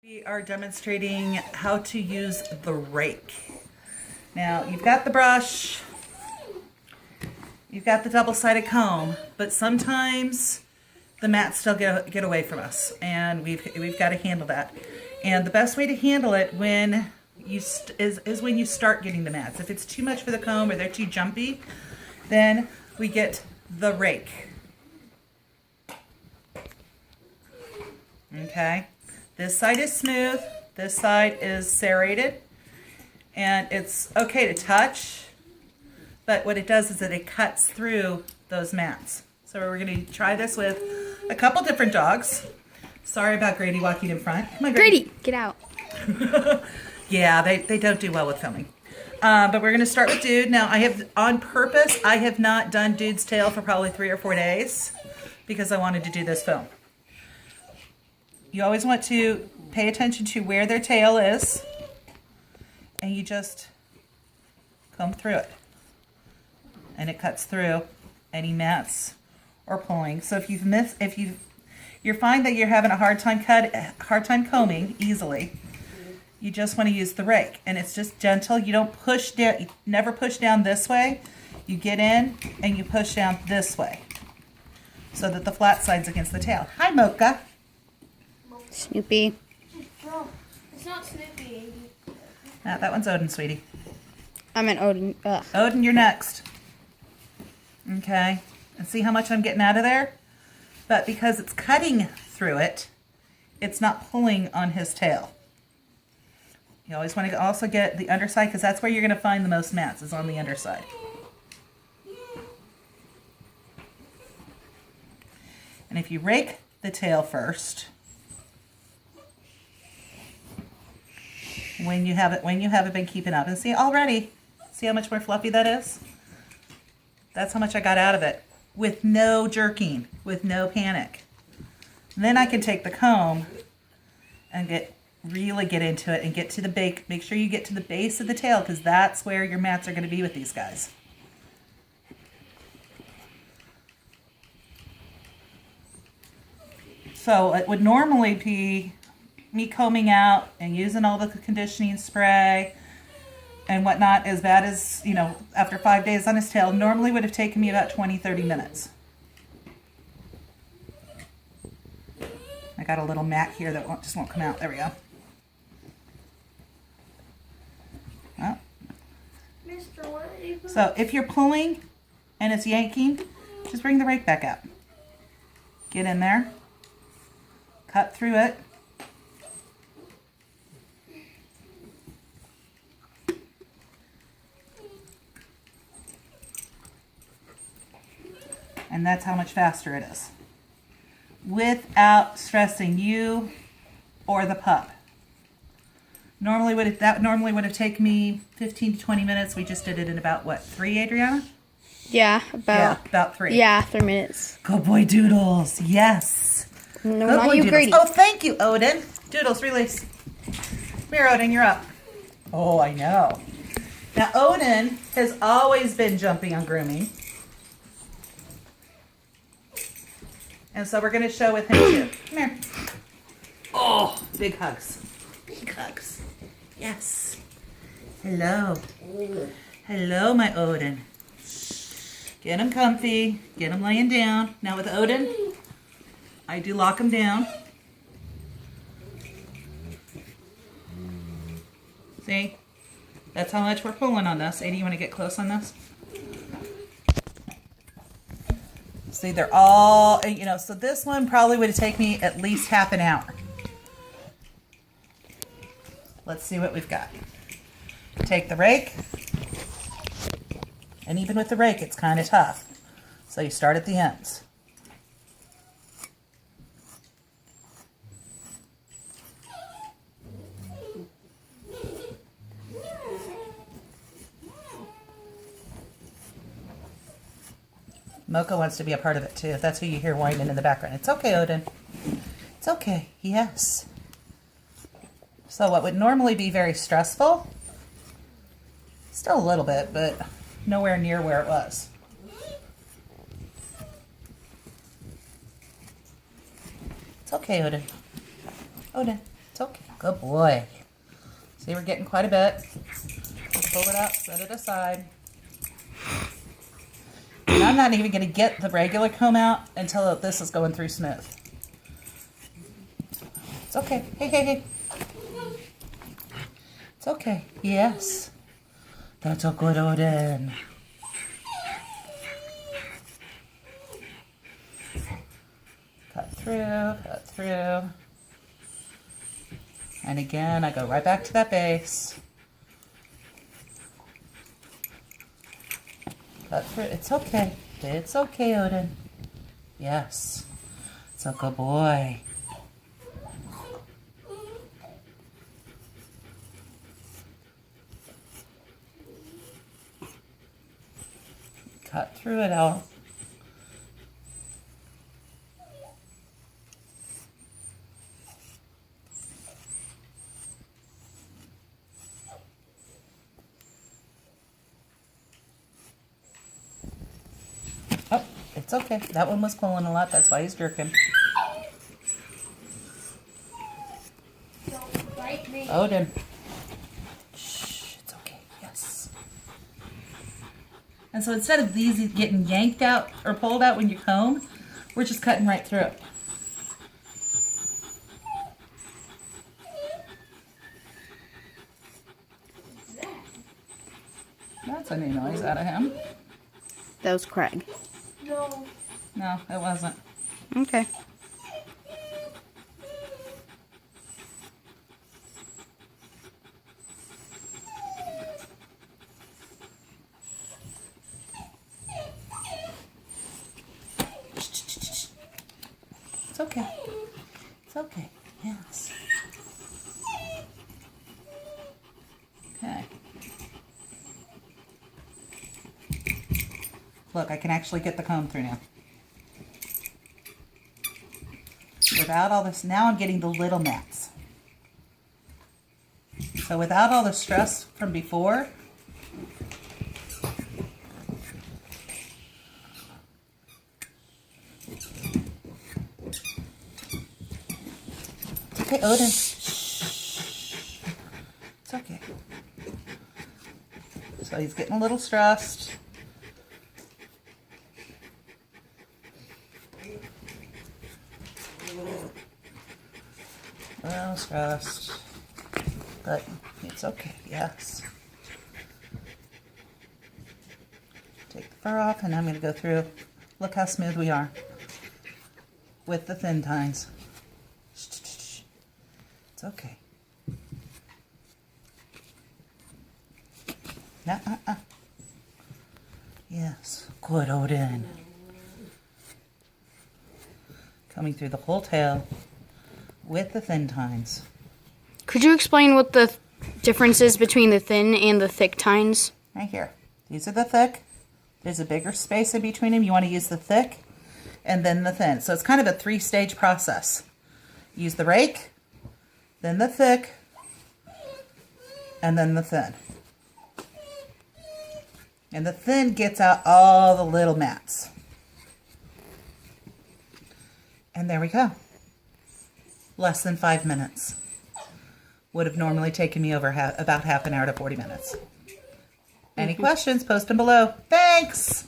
We are demonstrating how to use the rake. Now, you've got the brush, you've got the double-sided comb, but sometimes the mats still get away from us, and we've got to handle that. And the best way to handle it when is when you start getting the mats. If it's too much for the comb or they're too jumpy, then we get the rake. Okay? This side is smooth, this side is serrated, and it's okay to touch, but what it does is that it cuts through those mats. So we're going to try this with a couple different dogs. Sorry about Grady walking in front. Come on, Grady, get out. Yeah, they don't do well with filming. But we're going to start with Dude. Now, on purpose, I have not done Dude's tail for probably 3 or 4 days because I wanted to do this film. You always want to pay attention to where their tail is, and you just comb through it. And it cuts through any mats or pulling. So if you find that you're having a hard time combing easily, you just want to use the rake, and it's just gentle. You don't push down. You never push down this way. You get in and you push down this way, so that the flat side's against the tail. Hi, Mocha. Snoopy. No, it's not Snoopy. That one's Odin, sweetie. I'm an Odin. Ugh. Odin, you're next. Okay, and see how much I'm getting out of there? But because it's cutting through it, it's not pulling on his tail. You always want to also get the underside, because that's where you're going to find the most mats, is on the underside. And if you rake the tail first, when you haven't been keeping up, and see how much more fluffy that is? That's how much I got out of it, with no jerking, with no panic. And then I can take the comb and really get into it and get to the make sure you get to the base of the tail, because that's where your mats are going to be with these guys. So it would normally be me combing out and using all the conditioning spray and whatnot, as bad as, after 5 days on his tail, normally would have taken me about 20-30 minutes. I got a little mat here that just won't come out. There we go. Well, Mr. Wave. so if you're pulling and it's yanking, just bring the rake back up. Get in there, cut through it. And that's how much faster it is, without stressing you or the pup. Normally would have taken me 15 to 20 minutes. We just did it in about, what, 3, Adriana? Yeah, about 3. Yeah, 3 minutes. Good boy, Doodles. Yes. No, Good not boy, you, Doodles. Grady. Oh, thank you, Odin. Doodles, release. Come here, Odin, you're up. Oh, I know. Now, Odin has always been jumping on grooming. And so we're going to show with him too. Come here. Oh, big hugs. Big hugs. Yes. Hello. Hello, my Odin. Get him comfy. Get him laying down. Now with Odin, I do lock him down. See? That's how much we're pulling on this. Adie, you want to get close on this? See, they're all, so this one probably would have taken me at least half an hour. Let's see what we've got. Take the rake, and even with the rake, it's kind of tough. So you start at the ends. Mocha wants to be a part of it too. If that's who you hear whining in the background. It's okay, Odin. It's okay. Yes. So what would normally be very stressful, still a little bit, but nowhere near where it was. It's okay, Odin. Odin. It's okay. Good boy. See, we're getting quite a bit. Pull it out, set it aside. And I'm not even going to get the regular comb out until this is going through smooth. It's okay. Hey, hey, hey. It's okay. Yes. That's a good Odin. Cut through. And again, I go right back to that base. Cut through. It's okay. It's okay, Odin. Yes. It's a good boy. Cut through it all. Oh, it's okay. That one was pulling a lot. That's why he's jerking. Don't bite me. Odin. Shh, it's okay. Yes. And so instead of these getting yanked out or pulled out when you comb, we're just cutting right through it. That's a new noise out of him. That was Craig. No. No, it wasn't. Okay. It's okay. It's okay. Yes. Okay. Look, I can actually get the comb through now. Without all this, now I'm getting the little mats. So without all the stress from before, it's okay, Odin. Shh. It's okay. So he's getting a little stressed. Well, stressed, but it's okay, yes. Take the fur off, and I'm going to go through. Look how smooth we are with the thin tines. It's okay. Yes, good, Odin. Coming through the whole tail with the thin tines. Could you explain what the difference is between the thin and the thick tines? Right here. These are the thick. There's a bigger space in between them. You want to use the thick and then the thin. So it's kind of a 3-stage process. Use the rake, then the thick, and then the thin. And the thin gets out all the little mats. And there we go. Less than 5 minutes. Would have normally taken me over about half an hour to 40 minutes. Any questions, post them below. Thanks!